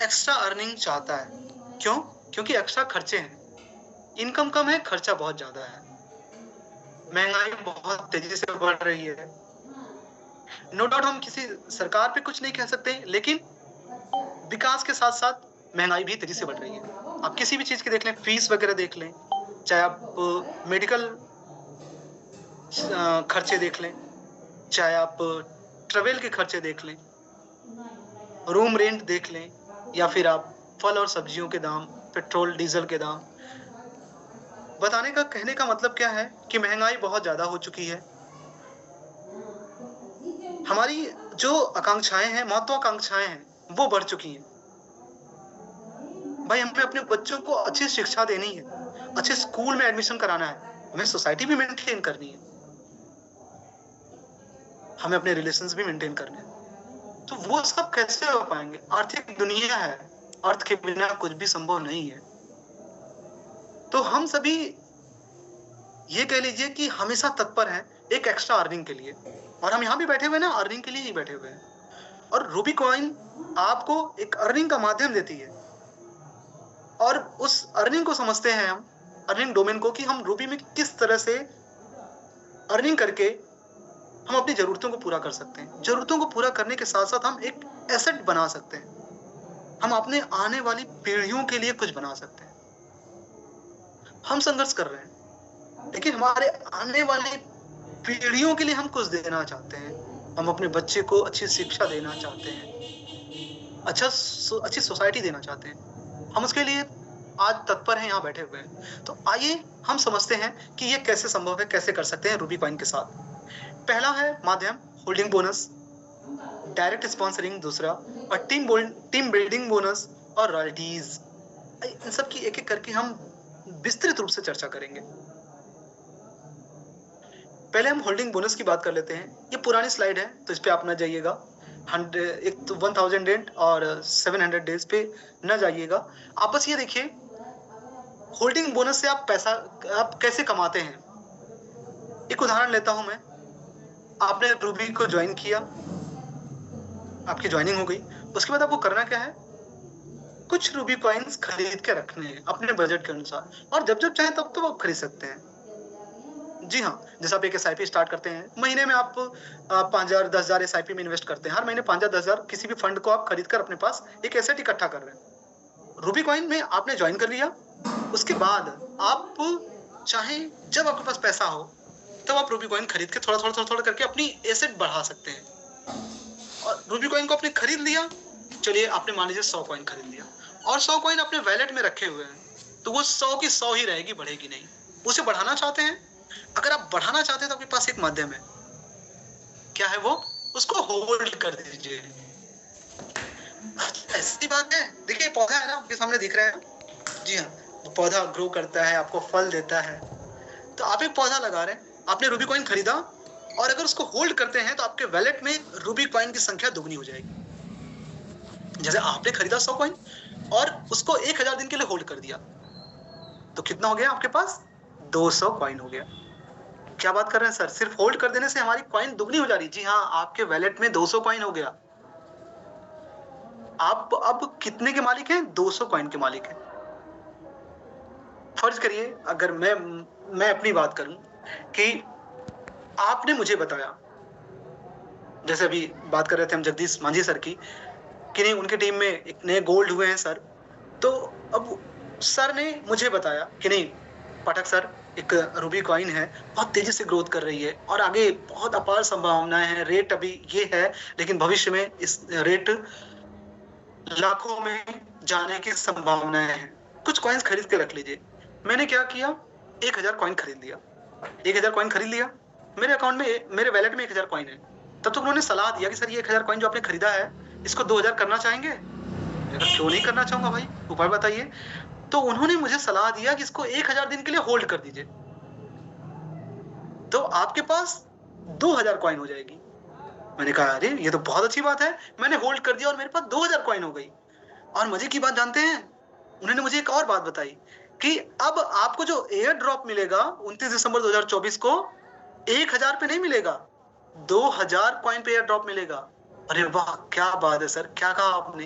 Extra earning चाहता है। क्यों? क्योंकि एक्स्ट्रा खर्चे हैं, इनकम कम है, खर्चा बहुत ज्यादा है, महंगाई बहुत तेजी से बढ़ रही है। नो डाउट हम किसी सरकार पे कुछ नहीं कह सकते, लेकिन विकास के साथ साथ महंगाई भी तेजी से बढ़ रही है। आप किसी भी चीज की देख लें, फीस वगैरह देख लें, चाहे आप मेडिकल खर्चे देख लें, चाहे आप ट्रेवल के खर्चे देख लें, रूम रेंट देख लें, या फिर आप फल और सब्जियों के दाम, पेट्रोल डीजल के दाम। बताने का, कहने का मतलब क्या है कि महंगाई बहुत ज्यादा हो चुकी है। हमारी जो आकांक्षाएं हैं, महत्वाकांक्षाएं हैं, वो बढ़ चुकी हैं। भाई हमें अपने बच्चों को अच्छी शिक्षा देनी है, अच्छे स्कूल में एडमिशन कराना है, हमें सोसाइटी भी मेंटेन करनी है, हमें अपने रिलेशंस भी मेंटेन करने हैं। तो वो सब कैसे हो पाएंगे? आर्थिक दुनिया है, अर्थ के बिना कुछ भी संभव नहीं है। तो हम सभी ये कह लीजिए कि हमेशा तत्पर हैं एक एक्स्ट्रा अर्निंग के लिए, और हम यहाँ भी बैठे हुए ना अर्निंग के लिए ही बैठे हुए हैं। और रूबी कॉइन आपको एक अर्निंग का माध्यम देती है, और उस अर्निंग को समझते हैं हम, अर्निंग डोमेन को, कि हम रूबी में किस तरह से अर्निंग करके हम अपनी जरूरतों को पूरा कर सकते हैं। जरूरतों को पूरा करने के साथ साथ हम एक एसेट बना सकते हैं, हम अपने आने वाली पीढ़ियों के लिए कुछ बना सकते हैं। हम संघर्ष कर रहे हैं, लेकिन हमारे आने वाली पीढ़ियों के लिए हम कुछ देना चाहते हैं। हम अपने बच्चे को अच्छी शिक्षा देना चाहते हैं, अच्छी सोसाइटी देना चाहते हैं। हम उसके लिए आज तत्पर हैं, यहाँ बैठे हुए हैं। तो आइए हम समझते हैं कि ये कैसे संभव है, कैसे कर सकते हैं रूबी कॉइन के साथ। पहला है माध्यम होल्डिंग बोनस, डायरेक्ट स्पॉन्सरिंग दूसरा, और टीम बिल्डिंग बोनस और रॉयल्टीज। इन सब की एक एक करके हम विस्तृत रूप से चर्चा करेंगे। पहले हम होल्डिंग बोनस की बात कर लेते हैं। ये पुरानी स्लाइड है, तो इस पे आप न जाइएगा। 1000 डेज और 700 डेज पे न जाइएगा। आप बस ये देखिए होल्डिंग बोनस से आप पैसा आप कैसे कमाते हैं। एक उदाहरण लेता हूं मैं। आपने रूबी को ज्वाइन किया, आपकी ज्वाइनिंग हो गई, उसके बाद आपको करना क्या है? कुछ रूबी कॉइन्स खरीद के रखने हैं अपने बजट के अनुसार, और जब जब चाहे तब तो आप खरीद सकते हैं। जी हाँ, जैसे आप एक SIP स्टार्ट करते हैं, महीने में आप 5,000 10,000 SIP में इन्वेस्ट करते हैं। हर महीने 5,000 10,000 किसी भी फंड को आप खरीद कर अपने पास एक एसेट इकट्ठा कर रहे हैं। रूबी कॉइन में आपने ज्वाइन कर लिया, उसके बाद आप चाहे जब आपके पास पैसा हो तब आप रूबी कॉइन खरीद के थोड़ा थोड़ा थोड़ा करके अपनी एसेट बढ़ा सकते हैं। और रूबी कॉइन को आपने खरीद लिया, चलिए आपने मान लीजिए 100 कॉइन खरीद लिया, और 100 कॉइन अपने वैलेट में रखे हुए हैं, तो वो 100 की 100 ही रहेगी, बढ़ेगी नहीं। उसे बढ़ाना चाहते हैं, अगर आप बढ़ाना चाहते हैं तो आपके पास एक माध्यम है। क्या है वो? उसको होल्ड कर दीजिए। ऐसी बात है, देखिए पौधा है ना आपके सामने दिख रहा है। जी हाँ, पौधा ग्रो करता है, आपको फल देता है। तो आप एक पौधा लगा रहे हैं, आपने रूबी कॉइन खरीदा, और अगर उसको होल्ड करते हैं तो आपके वैलेट में रूबी कॉइन की संख्या दुगनी हो जाएगी। जैसे आपने खरीदा 100 कॉइन और उसको 1000 दिन के लिए होल्ड कर दिया, तो कितना हो गया आपके पास? 200 कॉइन हो गया। क्या बात कर रहे हैं सर, सिर्फ होल्ड कर देने से हमारी कॉइन दुगनी हो जा रही? जी हाँ, आपके वैलेट में 200 कॉइन हो गया। आप अब कितने के मालिक हैं? 200 कॉइन के मालिक हैं। फर्ज करिए अगर मैं अपनी बात करूं कि आपने मुझे बताया, जैसे अभी बात कर रहे थे हम जगदीश मांझी सर की, कि नहीं उनकी टीम में एक नए गोल्ड हुए हैं सर। तो अब सर ने मुझे बताया कि नहीं पाठक सर, एक रूबी कॉइन है, बहुत तेजी से ग्रोथ कर रही है और आगे बहुत अपार संभावनाएं हैं। रेट अभी ये है, लेकिन भविष्य में इस रेट लाखों में जाने की संभावनाएं हैं। कुछ कॉइन्स खरीद के रख लीजिए। मैंने क्या किया? 1000 कॉइन खरीद लिया। 1000 कॉइन खरीद लिया, मेरे अकाउंट में, मेरे वैलेट में 1000 कॉइन है। तब तक उन्होंने सलाह दिया कि सर ये 1000 कॉइन जो आपने खरीदा है, इसको 2000 करना चाहेंगे? क्यों नहीं करना चाहूंगा भाई, उपाय बताइए। तो उन्होंने मुझे सलाह दिया कि इसको 1000 दिन के लिए होल्ड कर दीजिए, तो आपके पास 2000 कॉइन हो जाएगी। मैंने कहा अरे ये तो बहुत अच्छी बात है। मैंने होल्ड कर दिया और मेरे पास 2000 कॉइन हो गई। और मजे की बात जानते हैं, उन्होंने मुझे एक और बात बताई कि अब आपको जो एयर ड्रॉप मिलेगा 29 दिसंबर 2024 को 1000 पे नहीं मिलेगा, 2000 कॉइन पे एयर ड्रॉप मिलेगा। अरे वाह क्या बात है सर, क्या कहा आपने?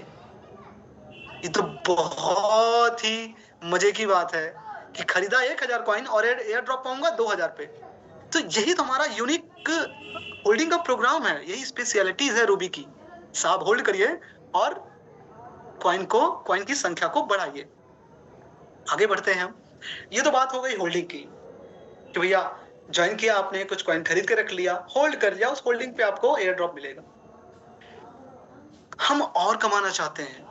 ये तो बहुत ही मजे की बात है कि खरीदा 1000 कॉइन और एयर ड्रॉप पाऊंगा 2000 पे। तो यही तो हमारा यूनिक होल्डिंग का प्रोग्राम है, यही स्पेशलिटीज है रूबी की। साहब होल्ड करिए और कॉइन की संख्या को बढ़ाइए। आगे बढ़ते हैं हम। ये तो बात हो गई होल्डिंग की कि भैया ज्वाइन किया आपने, कुछ कॉइन खरीद के रख लिया, होल्ड कर लिया, उस होल्डिंग पे आपको एयर ड्रॉप मिलेगा। हम और कमाना चाहते हैं,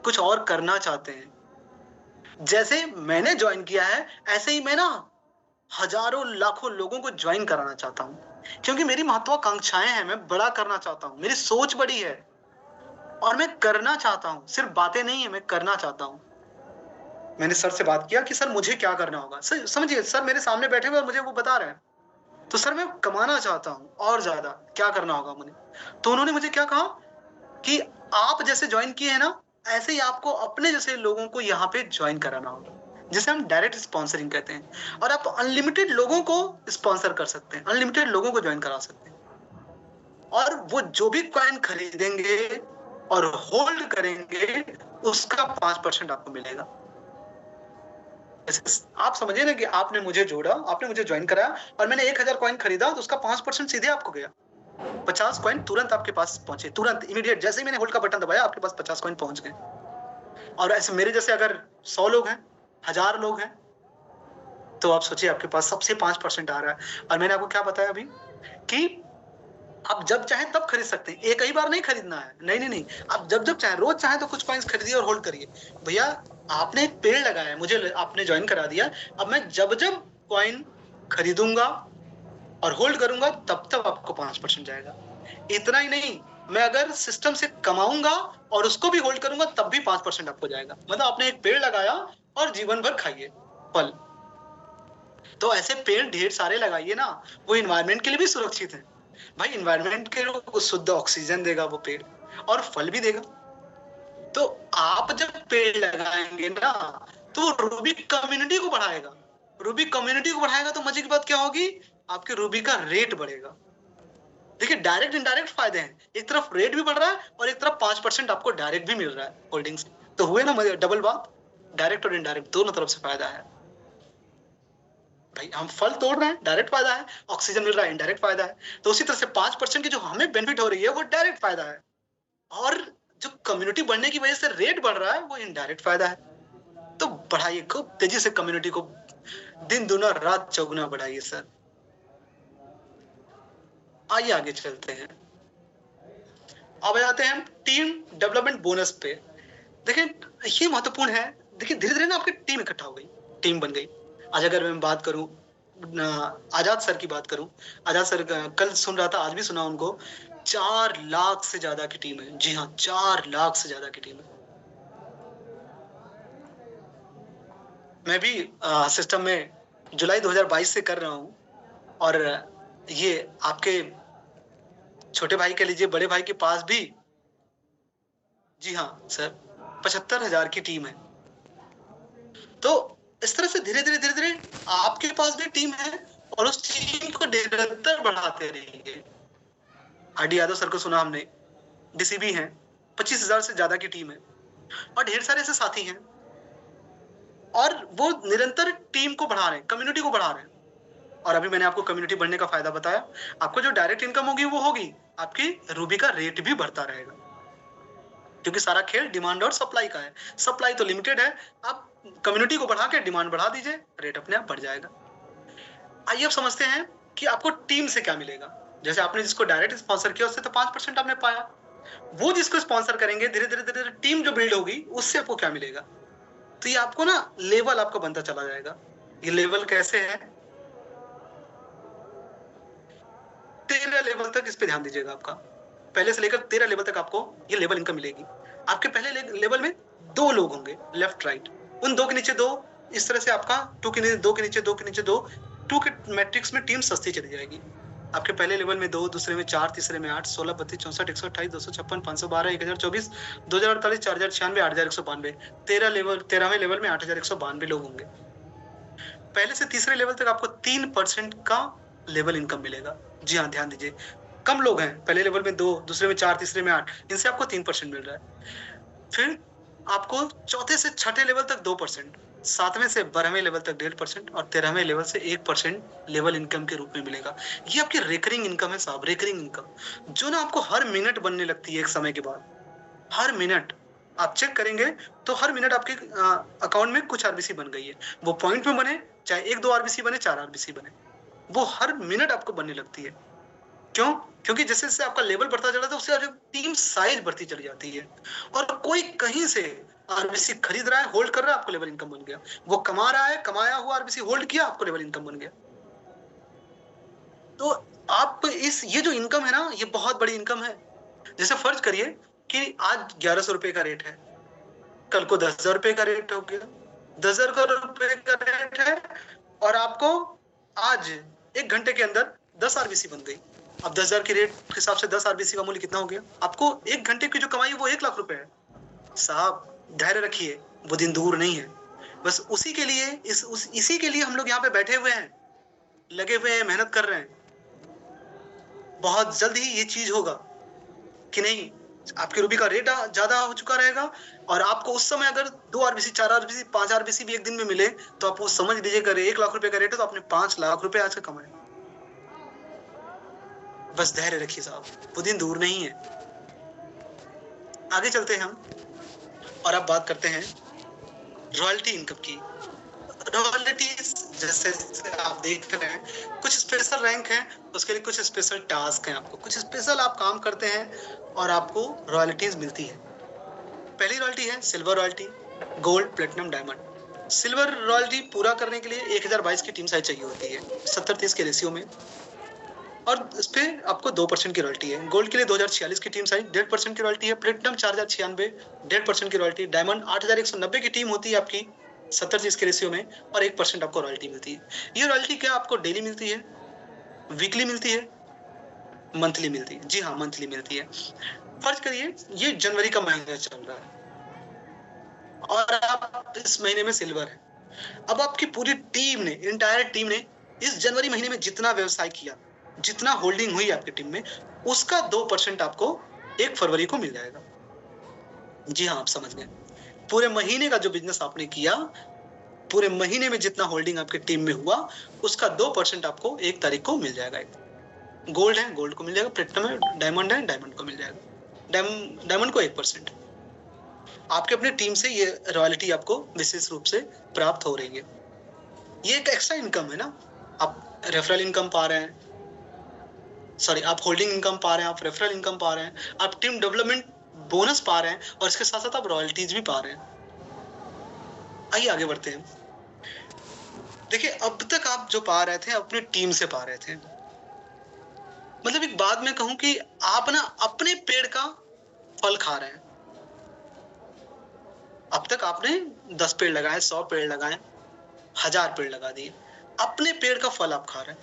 कुछ और करना चाहते हैं। जैसे मैंने ज्वाइन किया है ऐसे ही मैं ना हजारों लाखों लोगों को ज्वाइन कराना चाहता हूँ, क्योंकि मेरी महत्वाकांक्षाएं हैं, मैं बड़ा करना चाहता हूँ, मेरी सोच बड़ी है और मैं करना चाहता हूँ। सिर्फ बातें नहीं है, मैं करना चाहता हूँ। मैंने सर से बात किया कि सर मुझे क्या करना होगा। सर समझिए, सर मेरे सामने बैठे हुए और मुझे वो बता रहे हैं। तो सर मैं कमाना चाहता हूँ और ज्यादा, क्या करना होगा मुझे। तो उन्होंने मुझे क्या कहा कि आप जैसे ज्वाइन किए हैं ना, ऐसे ही आपको अपने जैसे लोगों को यहाँ पे ज्वाइन कराना होगा, जिसे हम डायरेक्ट स्पॉन्सरिंग कहते हैं। और आप अनलिमिटेड लोगों को स्पॉन्सर कर सकते हैं, अनलिमिटेड लोगों को ज्वाइन करा सकते हैं। और वो जो भी कॉइन खरीदेंगे और होल्ड करेंगे उसका 5% आपको मिलेगा। आप समझिए ना कि आपने मुझे जोड़ा, आपने मुझे ज्वाइन कराया और मैंने 1000 कॉइन खरीदा, तो उसका 5% सीधे आपको गया। 50 कॉइन तुरंत आपके पास पहुंचे, तुरंत इमीडिएट, जैसे ही मैंने होल्ड का बटन दबाया आपके पास 50 कॉइन पहुंच गए। और ऐसे मेरे जैसे अगर 100 लोग हैं, 1000 लोग हैं, तो आप सोचिए आपके पास सबसे 5% आ रहा है। और मैंने आपको क्या बताया अभी कि आप जब चाहे तब खरीद सकते हैं, एक ही बार नहीं खरीदना है। नहीं नहीं नहीं, आप जब जब चाहे, रोज चाहे तो कुछ कॉइन्स खरीदिए और होल्ड करिए। भैया आपने एक पेड़ लगाया है, मुझे आपने ज्वाइन करा दिया, अब मैं जब जब कॉइन खरीदूंगा और होल्ड करूंगा तब तब आपको 5% जाएगा। इतना ही नहीं, मैं अगर सिस्टम से कमाऊंगा और उसको भी होल्ड करूंगा तब भी 5% आपको जाएगा। मतलब आपने एक पेड़ लगाया और जीवन भर खाइए फल। तो ऐसे पेड़ ढेर सारे लगाइए ना, वो इन्वायरमेंट के लिए भी सुरक्षित है। भाई इन्वायरमेंट के लिए शुद्ध ऑक्सीजन देगा वो पेड़, और फल भी देगा। तो आप जब पेड़ लगाएंगे ना, तो रूबी कम्युनिटी को बढ़ाएगा। रूबी कम्युनिटी को बढ़ाएगा तो मजे की बात क्या होगी, आपके रूबी का रेट बढ़ेगा। देखिए डायरेक्ट इनडायरेक्ट फायदे हैं, एक तरफ रेट भी बढ़ रहा है और एक तरफ 5% आपको डायरेक्ट भी मिल रहा है होल्डिंग से। तो हुए ना डबल बात, डायरेक्ट और इनडायरेक्ट दोनों तरफ से फायदा है। भाई हम फल तोड़ रहे हैं, डायरेक्ट फायदा है, ऑक्सीजन मिल रहा है, इनडायरेक्ट फायदा है। तो उसी तरह से 5% की जो हमें बेनिफिट हो रही है वो डायरेक्ट फायदा है, और जो कम्युनिटी बढ़ने की वजह से रेट बढ़ रहा है वो इनडायरेक्ट फायदा है। तो बढ़ाइए खूब तेजी से कम्युनिटी को, दिन दुना रात चौगुना बढ़ाइए सर। आइए आगे चलते हैं। अब आते हैं टीम डेवलपमेंट बोनस पे। देखिए ये महत्वपूर्ण है। देखिए धीरे धीरे ना आपकी टीम इकट्ठा हो गई, टीम बन गई। आज अगर मैं बात करूं, आजाद सर की बात करूं, आजाद सर कल सुन रहा था, आज भी सुना उनको, 4 लाख से ज्यादा की टीम है। जी हाँ, 4 लाख से ज्यादा की टीम है। मैं भी सिस्टम में जुलाई 2022 से कर रहा हूँ, और ये आपके छोटे भाई कह लीजिए, बड़े भाई के पास भी, जी हाँ सर, 75,000 की टीम है। तो इस तरह से धीरे धीरे धीरे धीरे आपके पास भी टीम है, और उस टीम को निरंतर बढ़ाते रहिए। आरडी यादव सर को सुना हमने, डीसीबी है, 25,000 से ज्यादा की टीम है, और ढेर सारे ऐसे साथी हैं, और वो निरंतर टीम को बढ़ा रहे हैं, कम्युनिटी को बढ़ा रहे हैं। और अभी मैंने आपको कम्युनिटी बढ़ने का फायदा बताया। आपको जो डायरेक्ट इनकम होगी वो होगी, आपकी रूबी का रेट भी बढ़ता रहेगा, क्योंकि सारा खेल डिमांड और सप्लाई का है। सप्लाई तो लिमिटेड है, आप कम्युनिटी को बढ़ा के डिमांड बढ़ा दीजिए, रेट अपने आप बढ़ जाएगा। आइए अब समझते हैं कि आपको टीम से क्या मिलेगा। जैसे आपने जिसको डायरेक्ट स्पॉन्सर किया उससे तो 5% आपने पाया, वो जिसको स्पॉन्सर करेंगे धीरे धीरे धीरे टीम जो बिल्ड होगी उससे आपको क्या मिलेगा। तो ये आपको ना लेवल आपका बनता चला जाएगा। ये लेवल कैसे है, 13 लेवल तक इस पे ध्यान दीजिएगा। आपका पहले से लेकर 13 लेवल तक आपको ये लेवल इनकम मिलेगी। आपके पहले लेवल में 2 लोग होंगे, लेफ्ट राइट, उन 2 के नीचे 2, इस तरह से आपका 2 के नीचे 2 के नीचे 2 के नीचे 2, 2 के मैट्रिक्स में टीम सस्ती चली जाएगी। आपके पहले लेवल में 2, दूसरे में 4, तीसरे में 8, 16, 32, 64, 128, 256, 512, 1024, 2048, 4096, 8192। 13वें लेवल में 8192 लोग होंगे। पहले से तीसरे लेवल तक आपको 3% का लेवल इनकम मिलेगा। जी हाँ, ध्यान दीजिए, कम लोग हैं, पहले लेवल में 2, दूसरे में 4, तीसरे में 8, इनसे आपको 3% मिल रहा है। फिर आपको चौथे से छठे लेवल तक 2%, 7वें से 12वें लेवल तक 1.5% और 13वें लेवल से 1% लेवल इनकम के रूप में मिलेगा। ये आपकी रिकरिंग इनकम है साहब, रिकरिंग इनकम, जो ना आपको हर मिनट बनने लगती है एक समय के बाद। हर मिनट आप चेक करेंगे तो हर मिनट आपके अकाउंट में कुछ आरबीसी बन गई है। वो पॉइंट में बने, चाहे 1-2 आरबीसी बने, 4 आरबीसी बने, वो हर मिनट आपको बनने लगती है। क्यों? क्योंकि जैसे जैसे आपका लेवल बढ़ता चला था उससे टीम साइज बढ़ती चली जाती है, और कोई कहीं से आरबीसी खरीद रहा है, होल्ड कर रहा है, आपको लेवल इनकम बन गया। वो कमा रहा है, कमाया हुआ आरबीसी होल्ड किया, आपको लेवल इनकम बन गया। तो आप ये जो इनकम है ना, ये बहुत बड़ी इनकम है। जैसे फर्ज करिए कि आज 1100 रुपए का रेट है, कल को 10,000 रुपए का रेट हो गया, 10,000 रुपए का रेट है, और आपको आज 1 घंटे के अंदर 10 आरबीसी बन गई। अब 10,000 के रेट के हिसाब से 10 आरबीसी का मूल्य कितना हो गया? आपको 1 घंटे की जो कमाई वो 1 लाख रुपए है। साहब धैर्य रखिए, वो दिन दूर नहीं है। बस उसी के लिए इसी के लिए हम लोग यहाँ पे बैठे हुए हैं, लगे हुए हैं, मेहनत कर रहे हैं। बहुत जल्द ही ये चीज होगा कि नहीं, आपके रूबी का रेट ज्यादा हो चुका रहेगा, और आपको उस समय अगर 2 आरबीसी, 4 आरबीसी, 5 आरबीसी भी एक दिन में मिले तो आप वो समझ लीजिए, अगर 1 लाख रुपए का रेट है तो आपने 5 लाख रुपए आज का कमाए। बस धैर्य रखिए साहब, वो दिन दूर नहीं है। आगे चलते हैं हम, और अब बात करते हैं रॉयल्टी इनकम की। रॉयल्टीज जैसे आप देख रहे हैं, कुछ स्पेशल रैंक है, उसके लिए कुछ स्पेशल टास्क हैं, आपको कुछ स्पेशल आप काम करते हैं और आपको रॉयल्टीज मिलती है। पहली रॉयल्टी है silver royalty, gold, platinum, diamond. Silver royalty पूरा करने के लिए 1022 की टीम साइज चाहिए होती है 70-30 के रेशियो में, और इस पे आपको 2% की रॉयल्टी है। गोल्ड के लिए 2046 की टीम साइज 1.5% की रॉयल्टी है, प्लेटिनम 4096 1.5% की रॉयल्टी, डायमंड 8190 की टीम होती है आपकी 70-30 के रेशियो में, और 1% आपको रॉयल्टी मिलती है। ये रॉयल्टी क्या आपको डेली मिलती है, वीकली मिलती है, मंथली मिलती है? जी हाँ, मंथली मिलती है। फर्ज करिए ये जनवरी का महीना चल रहा है और आप इस महीने में सिल्वर है। अब आपकी पूरी टीम ने, इंटायर टीम ने इस जनवरी महीने में जितना व्यवसाय किया, जितना होल्डिंग हुई आपकी टीम में, उसका 2% आपको 1 फरवरी को मिल जाएगा। जी हाँ, आप समझ गए। पूरे महीने का जो बिजनेस आपने किया, पूरे महीने में जितना होल्डिंग आपकी टीम में हुआ, उसका 2% आपको 1 तारीख को मिल जाएगा। गोल्ड है, गोल्ड को मिल जाएगा, प्लेटिनम है, डायमंड को मिल जाएगा, डायमंड को 1%। आपके अपने टीम से ये रॉयल्टी आपको विशेष रूप से प्राप्त हो रही है। ये एक एक्स्ट्रा इनकम है ना, आप रेफरल इनकम पा रहे हैं, सॉरी आप होल्डिंग इनकम पा रहे हैं, आप रेफरल इनकम पा रहे हैं, आप टीम डेवलपमेंट बोनस पा रहे हैं, और इसके साथ साथ आप रॉयल्टीज भी पा रहे हैं। आइए आगे बढ़ते हैं। देखिए, अब तक आप जो पा रहे थे अपनी टीम से पा रहे थे, मतलब एक बात मैं कहूं कि आप ना अपने पेड़ का फल खा रहे हैं। अब तक आपने 10 पेड़ लगाए, 100 पेड़ लगाए, 1000 पेड़ लगा दिए, अपने पेड़ का फल आप खा रहे हैं।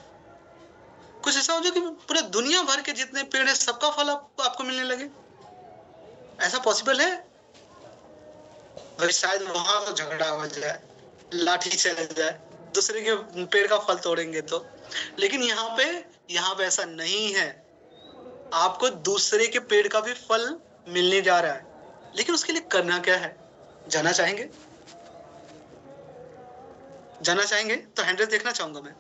कुछ ऐसा हो जाए कि पूरे दुनिया भर के जितने पेड़ है सबका फल आपको मिलने लगे, ऐसा पॉसिबल है? भाई शायद वहां तो झगड़ा हो जाए, लाठी चल जाए, दूसरे के पेड़ का फल तोड़ेंगे तो। लेकिन यहाँ पे ऐसा नहीं है। आपको दूसरे के पेड़ का भी फल मिलने जा रहा है, लेकिन उसके लिए करना क्या है, जाना चाहेंगे? जाना चाहेंगे तो हैंडरेज देखना चाहूंगा मैं।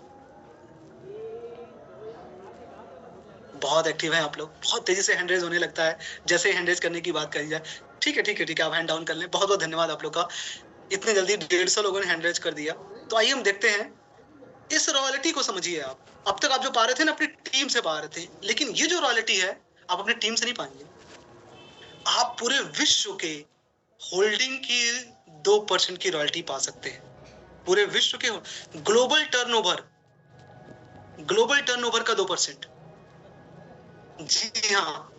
बहुत एक्टिव है आप लोग, बहुत तेजी से हैंडरेज होने लगता है जैसे ही हैंडरेज करने की बात करी जाए। ठीक है, आप हैंड डाउन कर लें। बहुत बहुत धन्यवाद आप लोग का, इतने जल्दी 150 लोगों ने हैंडरेज कर दिया। तो आइए हम देखते हैं, इस रॉयल्टी को समझिए आप। अब तक आप जो पा रहे थे ना अपनी टीम से पा रहे थे, लेकिन ये जो रॉयल्टी है आप अपनी टीम से नहीं पाएंगे, आप पूरे विश्व के होल्डिंग की 2% की रॉयल्टी पा सकते हैं। पूरे विश्व के ग्लोबल टर्नओवर का 2%। जी हाँ,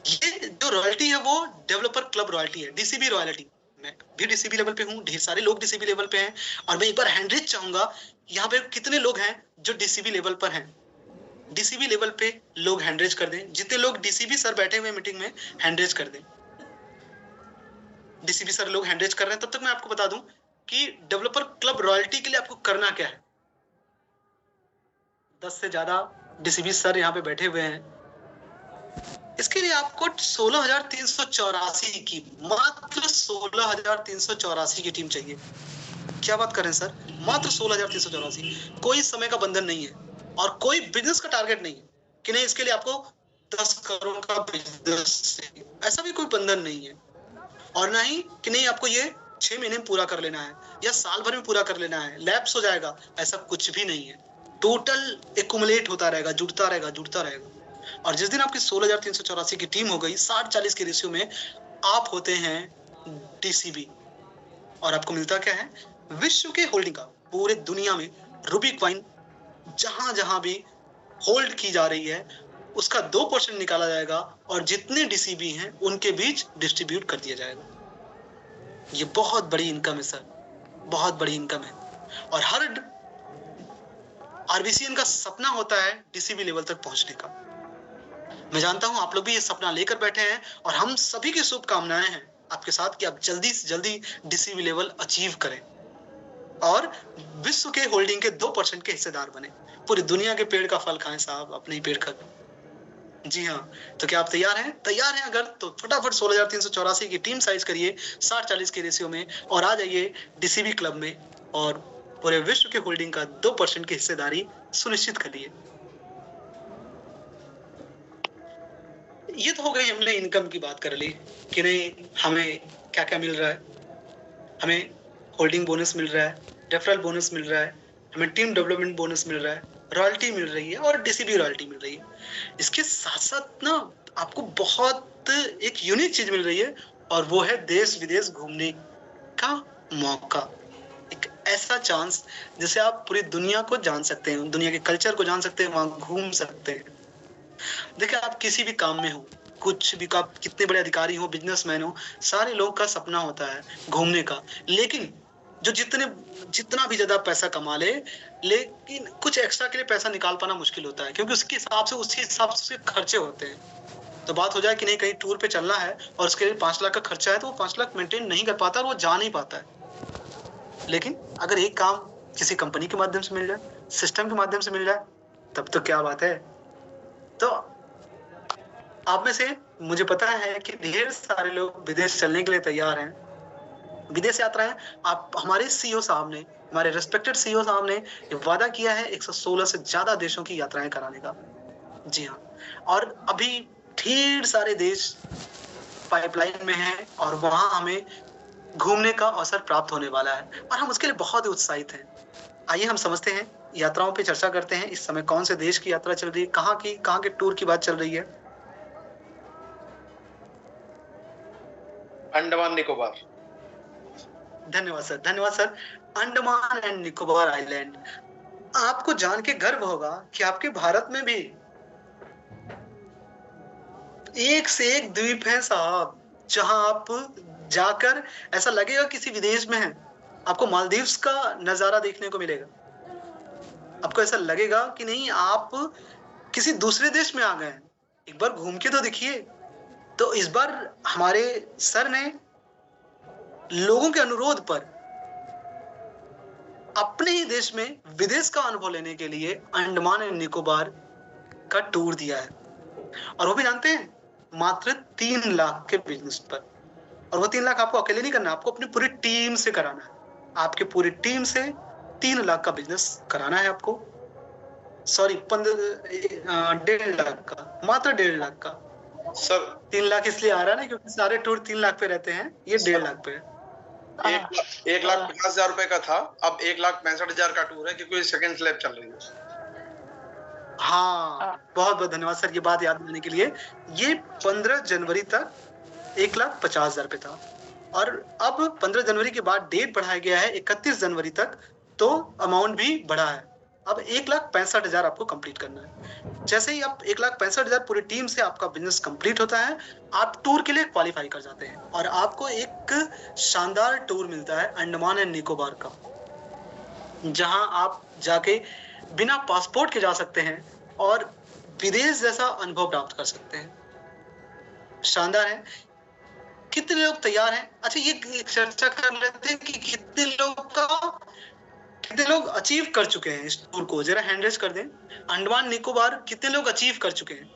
ये जो रॉयल्टी है वो डेवलपर क्लब रॉयल्टी है, डीसीबी रॉयल्टी। मैं भी डीसीबी लेवल पे हूँ, ढेर सारे लोग डीसीबी लेवल पे हैं, और मैं एक बार हैंडरेज चाहूंगा। यहाँ पे कितने लोग हैं जो डीसीबी लेवल पर हैं? डीसीबी लेवल पे लोग हैंडरेज कर दें, जितने लोग डीसीबी सर बैठे हुए मीटिंग में हैंडरेज कर दें। डीसीबी सर लोग हैंडरेज कर रहे हैं, तब तक मैं आपको बता दूं कि डेवलपर क्लब रॉयल्टी के लिए आपको करना क्या है। 10 से ज्यादा डीसीबी सर यहाँ पे बैठे हुए हैं, इसके लिए आपको 16,384 की, मात्र 16,384 की टीम चाहिए। क्या बात कर रहे हैं सर, मात्र 16,384। कोई समय का बंधन नहीं है और कोई बिजनेस का टारगेट नहीं है कि नहीं इसके लिए आपको 10 करोड़ का बिजनेस, ऐसा भी कोई बंधन नहीं है। और ना ही कि नहीं आपको ये 6 महीने में पूरा कर लेना है या साल भर में पूरा कर लेना है, लैप्स हो जाएगा, ऐसा कुछ भी नहीं है। टोटल एक्युमुलेट होता रहेगा, जुड़ता रहेगा, जुड़ता रहेगा। और जिस दिन आपकी 16,384 की टीम हो गई 60-40 के रेशियो में, आप होते हैं डीसीबी। और आपको मिलता क्या है, विश्व के होल्डिंग का, पूरे दुनिया में रूबी कॉइन जहां जहां भी होल्ड की जा रही है उसका 2% निकाला जाएगा और जितने डीसीबी हैं उनके बीच डिस्ट्रीब्यूट कर दिया जाएगा। ये बहुत बड़ी इनकम है सर, बहुत बड़ी इनकम है। और हर आरबीसीएन का सपना होता है डीसीबी लेवल तक पहुंचने का। मैं जानता हूं आप लोग भी ये सपना लेकर बैठे हैं और हम सभी की शुभकामनाएं हैं आपके साथ कि आप जल्दी से जल्दी डीसीबी लेवल अचीव करें और विश्व के होल्डिंग के 2% के हिस्सेदार बने। पूरी दुनिया के पेड़ का फल खाएं साहब, अपने ही पेड़ का। जी हाँ, तो क्या आप तैयार हैं? तैयार हैं अगर तो फटाफट 16,384 की टीम साइज करिए 60-40 के रेशियो में और आ जाइए डीसीबी क्लब में और पूरे विश्व के होल्डिंग का 2% की हिस्सेदारी सुनिश्चित करिए। ये तो हो गई, हमने इनकम की बात कर ली कि नहीं हमें क्या क्या मिल रहा है। हमें होल्डिंग बोनस मिल रहा है, रेफरल बोनस मिल रहा है, हमें टीम डेवलपमेंट बोनस मिल रहा है, रॉयल्टी मिल रही है और डीसीबी रॉयल्टी मिल रही है। इसके साथ साथ ना आपको बहुत एक यूनिक चीज मिल रही है और वो है देश विदेश घूमने का मौका। एक ऐसा चांस जिससे आप पूरी दुनिया को जान सकते हैं, दुनिया के कल्चर को जान सकते हैं, वहां घूम सकते हैं। देखिए आप किसी भी काम में हो, कुछ भी, आप कितने बड़े अधिकारी हो, बिजनेसमैन हो, सारे लोग का सपना होता है घूमने का। लेकिन जो जितना भी ज्यादा पैसा कमा ले, लेकिन कुछ एक्स्ट्रा के लिए पैसा निकाल पाना मुश्किल होता है क्योंकि उसके हिसाब से उसी हिसाब से खर्चे होते हैं। तो बात हो जाए कि नहीं कहीं टूर पे चलना है और उसके लिए 5 लाख का खर्चा है तो वो 5 लाख मेंटेन नहीं कर पाता और वो जा नहीं पाता है। लेकिन अगर एक काम किसी कंपनी के माध्यम से मिल जाए, सिस्टम के माध्यम से मिल जाए, तब तो क्या बात है। तो आप में से मुझे पता है कि ढेर सारे लोग विदेश चलने के लिए तैयार हैं। विदेश यात्राएं, आप हमारे सीईओ साहब ने, हमारे रेस्पेक्टेड सीईओ साहब ने वादा किया है 116 से ज्यादा देशों की यात्राएं कराने का। जी हाँ, और अभी ढेर सारे देश पाइपलाइन में हैं और वहां हमें घूमने का अवसर प्राप्त होने वाला है और हम उसके लिए बहुत ही उत्साहित हैं। आइए हम समझते हैं, यात्राओं पे चर्चा करते हैं। इस समय कौन से देश की यात्रा चल रही है, कहाँ के टूर की बात चल रही है? अंडमान निकोबार। धन्यवाद सर, धन्यवाद sir. Andaman and Nicobar island. आपको जान के गर्व होगा कि आपके भारत में भी एक से एक द्वीप है साहब, जहां आप जाकर ऐसा लगेगा किसी विदेश में है। आपको मालदीव्स का नजारा देखने को मिलेगा। आपको ऐसा लगेगा कि नहीं आप किसी दूसरे देश में आ गए हैं। एक बार घूम के तो देखिए। तो इस बार हमारे सर ने लोगों के अनुरोध पर अपने ही देश में विदेश का अनुभव लेने के लिए अंडमान एंड निकोबार का टूर दिया है। और वो भी जानते हैं मात्र 3 लाख के बिजनेस पर। और वो 3 लाख आपको अकेले नहीं करना, आपको अपनी पूरी टीम से कराना है। आपकी पूरी टीम से 3 लाख का बिजनेस कराना है आपको। सॉरी, 1.5 लाख का, मात्र 1.5 लाख का सर। 3 लाख इसलिए आ रहा है ना क्योंकि सारे टूर 3 लाख पे रहते हैं, ये 1.5 लाख पे है। 1,50,000 रुपए का था, अब 1,65,000 का टूर है क्योंकि सेकंड स्लैब चल रही है। हाँ, बहुत बहुत धन्यवाद सर ये बात याद करने के लिए। ये 15 जनवरी तक 1,50,000 पे था और अब 15 जनवरी के बाद डेट बढ़ाया गया है 31 जनवरी तक, तो अमाउंट भी बढ़ा है। अब 1,65,000 आपको कंप्लीट करना है। जैसे ही आप 1,65,000 पूरी टीम से आपका बिजनेस कंप्लीट होता है, आप टूर के लिए क्वालिफाई कर जाते हैं और आपको एक शानदार टूर मिलता है अंडमान एंड निकोबार का, जहां आप जाके बिना पासपोर्ट के जा सकते हैं और विदेश जैसा अनुभव प्राप्त कर सकते हैं। शानदार है। कितने लोग तैयार हैं? अच्छा, ये चर्चा कर लेते हैं कि कितने लोग अचीव कर चुके हैं इस टूर को। जरा हैंड रेज कर दें। अंडमान निकोबार कितने लोग अचीव कर चुके हैं?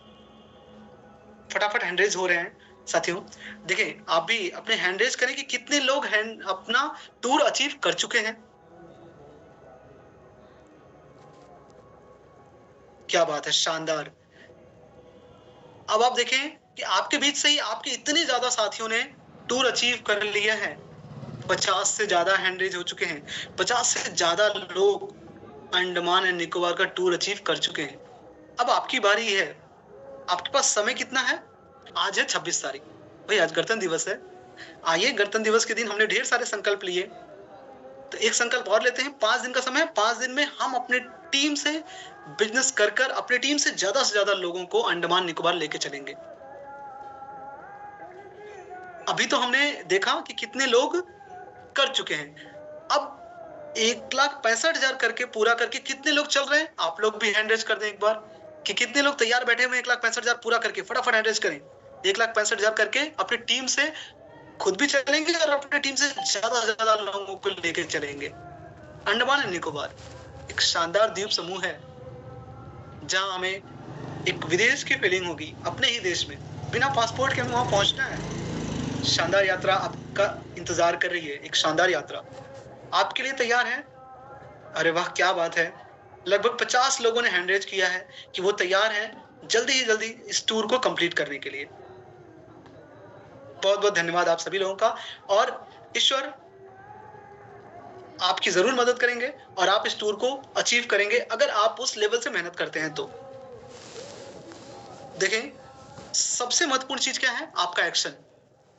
फटाफट हैंड रेज हो रहे हैं साथियों। देखिए आप भी अपने हैंड रेज करें कि कितने लोग अपना टूर अचीव कर चुके हैं। क्या बात है, शानदार। अब आप देखें कि आपके बीच से ही आपके इतने ज्यादा साथियों ने टूर अचीव कर लिया है। 50 से ज्यादा हैंड रेज हो चुके हैं। 50 से ज्यादा लोग अंडमान एंड निकोबार का टूर अचीव कर चुके हैं। अब आपकी बारी है। आपके पास समय कितना है? आज है 26 तारीख भाई, आज गणतंत्र दिवस है। आइए, गणतंत्र दिवस के दिन हमने ढेर सारे संकल्प लिए, तो एक संकल्प और लेते हैं। 5 दिन का समय है। 5 दिन में हम अपने टीम से बिजनेस कर कर अपनी टीम से ज्यादा लोगों को अंडमान निकोबार लेके चलेंगे। अभी तो हमने देखा कि कितने लोग कर चुके हैं। अब 1,65,000 करके पूरा करके कितने लोग चल रहे हैं? आप लोग भी हैंड रेज कर दें एक बार कि कितने लोग तैयार बैठे हुए 1,65,000 पूरा करके। फटाफट हैंड रेज करें। 1,65,000 करके अपनी टीम से खुद भी चलेंगे और अपनी टीम से ज्यादा लोगों को लेके चलेंगे। अंडमान एंड निकोबार एक शानदार द्वीप समूह है जहां हमें एक विदेश की फीलिंग होगी, अपने ही देश में बिना पासपोर्ट के हमें वहां पहुंचना है। शानदार यात्रा आपका इंतजार कर रही है, एक शानदार यात्रा आपके लिए तैयार है। अरे वाह, क्या बात है। लगभग 50 लोगों ने हैंड रेज किया है कि वो तैयार है जल्दी ही जल्दी इस टूर को कंप्लीट करने के लिए। बहुत बहुत धन्यवाद आप सभी लोगों का, और ईश्वर आपकी जरूर मदद करेंगे और आप इस टूर को अचीव करेंगे अगर आप उस लेवल से मेहनत करते हैं तो। देखें, सबसे महत्वपूर्ण चीज क्या है? आपका एक्शन।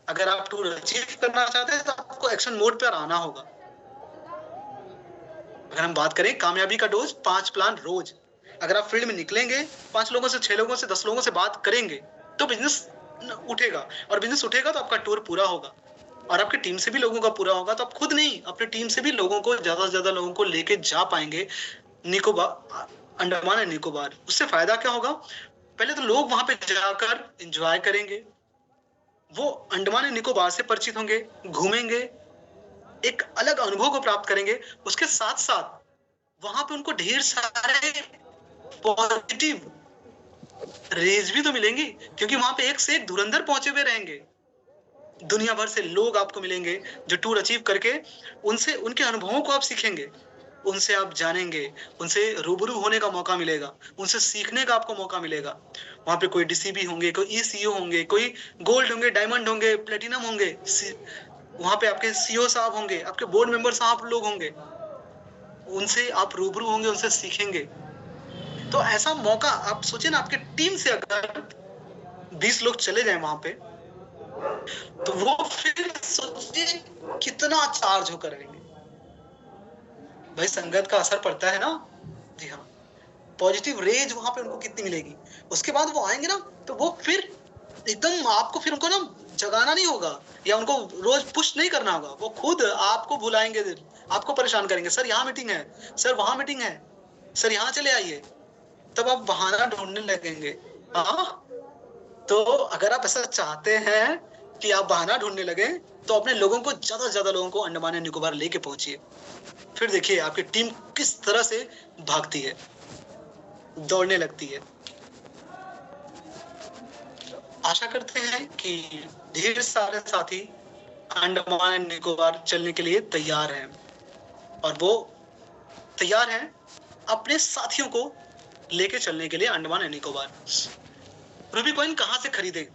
अगर आप टूर अचीव करना चाहते हैं तो आपको एक्शन मोड पर आना होगा। अगर हम बात करें कामयाबी का डोज, 5 प्लान रोज। अगर आप फील्ड में निकलेंगे, 5 लोगों से, 6 लोगों से, 10 लोगों से बात करेंगे तो बिजनेस उठेगा, और बिजनेस उठेगा तो आपका टूर पूरा होगा, और आपकी टीम से भी लोगों का पूरा होगा। तो आप खुद नहीं, अपनी टीम से भी लोगों को, ज्यादा से ज्यादा लोगों को लेके जा पाएंगे निकोबार, अंडमान एंड निकोबार। उससे फायदा क्या होगा? पहले तो लोग वहां पे जाकर एंजॉय करेंगे, वो अंडमान एंड निकोबार से परिचित होंगे, घूमेंगे, एक अलग अनुभव को प्राप्त करेंगे। उसके साथ साथ वहां पे उनको ढेर सारे पॉजिटिव रेज भी तो मिलेंगी, क्योंकि वहां पे एक से एक धुरंधर पहुंचे हुए रहेंगे। दुनिया भर से लोग आपको मिलेंगे जो टूर अचीव करके, उनसे, उनके अनुभवों को आप सीखेंगे, उनसे आप जानेंगे, उनसे रूबरू होने का मौका मिलेगा, उनसे सीखने का आपको मौका मिलेगा। वहां पे कोई डीसीबी होंगे, कोई ईसीओ होंगे, कोई गोल्ड होंगे, डायमंड होंगे, प्लेटिनम होंगे, वहां पे आपके सीईओ साहब होंगे, आपके बोर्ड मेंबर साहब लोग होंगे, उनसे आप रूबरू होंगे, उनसे सीखेंगे। तो ऐसा मौका आप सोचिए ना, आपकी टीम से अगर 20 लोग चले जाएं वहां पे, तो वो फिर सोचिए कितना चार्ज होकर आएंगे। भाई संगत का असर पड़ता है ना। जी हाँ, पॉजिटिव रेज वहां पे उनको कितनी मिलेगी। उसके बाद वो आएंगे ना, तो वो फिर एकदम आपको, फिर उनको ना जगाना नहीं होगा या उनको रोज पुश नहीं करना होगा, वो खुद आपको बुलाएंगे, आपको परेशान करेंगे। सर यहाँ मीटिंग है, सर वहां मीटिंग है, सर यहाँ चले आइए। तब आप बहाना ढूंढने लगेंगे। हाँ, तो अगर आप ऐसा चाहते हैं कि आप बहाना ढूंढने लगे, तो अपने लोगों को, ज्यादा से ज्यादा लोगों को अंडमान एंड निकोबार लेके पहुंचिए। फिर देखिए आपकी टीम किस तरह से भागती है, दौड़ने लगती है। आशा करते हैं कि ढेर सारे साथी अंडमान एंड निकोबार चलने के लिए तैयार हैं, और वो तैयार हैं अपने साथियों को लेके चलने के लिए Andaman and Nicobar. Ruby coin कहां से खरीदें?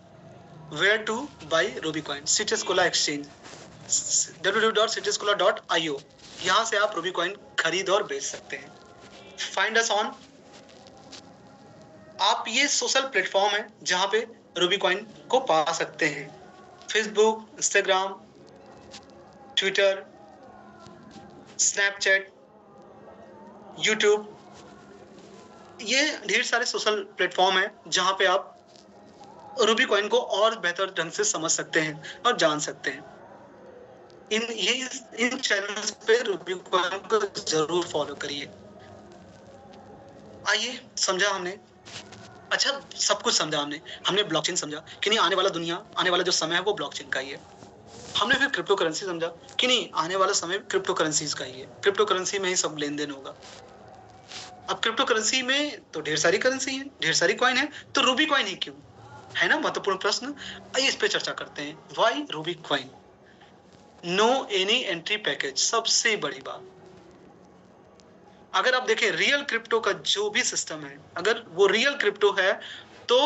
Where to buy Ruby coin? Cityscola exchange, www.cityscola.io। यहाँ से आप रूबी कॉइन खरीद और बेच सकते हैं। फाइंड अस ऑन, आप ये सोशल प्लेटफॉर्म है जहाँ पे रूबी कॉइन को पा सकते हैं। Facebook, Instagram, Twitter, Snapchat, YouTube, ये ढेर सारे सोशल प्लेटफॉर्म है जहाँ पे आप रूबी कॉइन को और बेहतर ढंग से समझ सकते हैं और जान सकते हैं। इन चैनल्स पे रूबी कॉइन को जरूर फॉलो करिए। आइए, समझा हमने, अच्छा सब कुछ समझा हमने ब्लॉकचेन समझा कि नहीं, आने वाला दुनिया, आने वाला जो समय है वो ब्लॉकचेन का ही है। हमने फिर क्रिप्टो करेंसी समझा कि नहीं, आने वाला समय क्रिप्टो करेंसीज का ही है, क्रिप्टो करेंसी में ही सब लेन देन होगा। अब क्रिप्टो करेंसी में तो ढेर सारी करेंसी है, ढेर सारी कॉइन है, तो रूबी कॉइन ही क्यों? है ना महत्वपूर्ण प्रश्न। आइए इस पे चर्चा करते हैं। Why ruby coin? No any entry package, सबसे बड़ी बात। अगर आप देखें रियल क्रिप्टो का जो भी सिस्टम है, अगर वो रियल क्रिप्टो है तो